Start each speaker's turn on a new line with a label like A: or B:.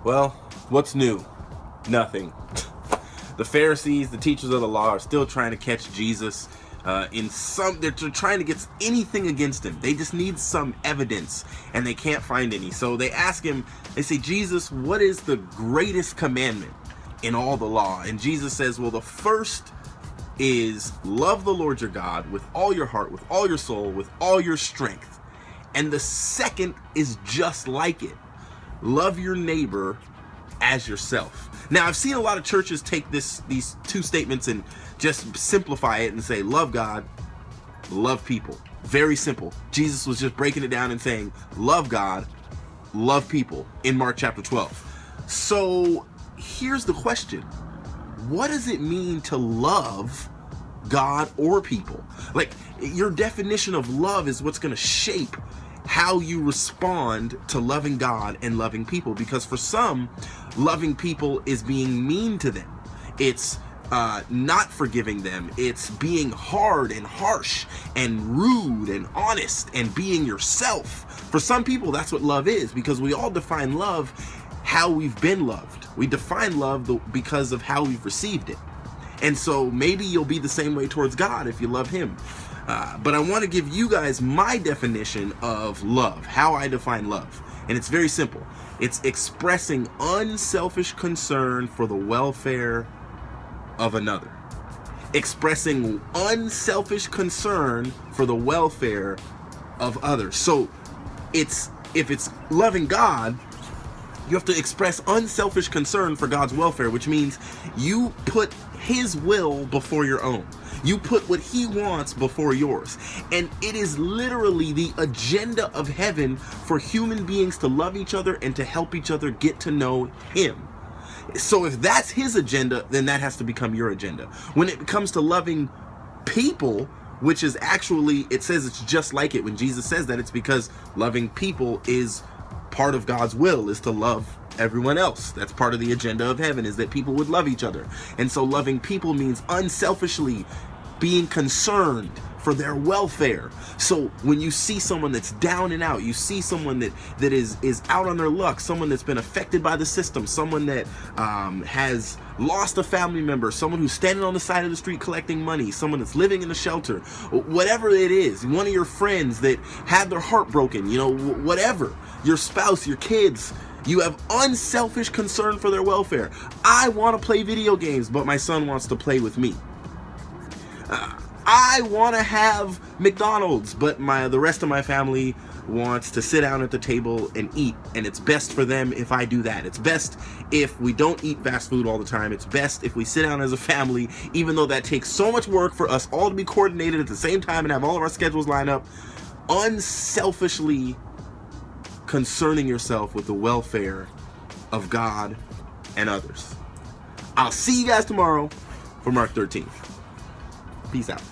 A: Well, what's new? Nothing. The Pharisees, the teachers of the law, are still trying to catch Jesus. They're trying to get anything against him. They just need some evidence, and they can't find any. So they ask him, they say, Jesus, what is the greatest commandment in all the law? And Jesus says, well, the first is love the Lord your God with all your heart, with all your soul, with all your strength. And the second is just like it. Love your neighbor as yourself. Now, I've seen a lot of churches take these two statements and just simplify it and say, love God, love people. Very simple. Jesus was just breaking it down and saying, love God, love people in Mark chapter 12. So here's the question. What does it mean to love God or people? Like, your definition of love is what's going to shape how you respond to loving God and loving people. Because for some, loving people is being mean to them. It's not forgiving them. It's being hard and harsh and rude and honest and being yourself. For some people, that's what love is, because we all define love how we've been loved. We define love because of how we've received it. And so maybe you'll be the same way towards God if you love him. But I want to give you guys my definition of love, how I define love. And it's very simple. It's expressing unselfish concern for the welfare of another. Expressing unselfish concern for the welfare of others. So if it's loving God, you have to express unselfish concern for God's welfare, which means you put his will before your own. You put what he wants before yours. And it is literally the agenda of heaven for human beings to love each other and to help each other get to know him. So if that's his agenda, then that has to become your agenda. When it comes to loving people, which is actually, it says it's just like it. When Jesus says that, it's because loving people is part of God's will, is to love everyone else. That's part of the agenda of heaven, is that people would love each other. And so loving people means unselfishly being concerned for their welfare. So when you see someone that's down and out, you see someone that is out on their luck, someone that's been affected by the system, someone that has lost a family member, someone who's standing on the side of the street collecting money, someone that's living in a shelter, whatever it is, one of your friends that had their heart broken, whatever, your spouse, your kids, you have unselfish concern for their welfare. I want to play video games, but my son wants to play with me. I want to have McDonald's, but the rest of my family wants to sit down at the table and eat, and it's best for them if I do that. It's best if we don't eat fast food all the time. It's best if we sit down as a family, even though that takes so much work for us all to be coordinated at the same time and have all of our schedules lined up. Unselfishly concerning yourself with the welfare of God and others. I'll see you guys tomorrow for Mark 13. Peace out.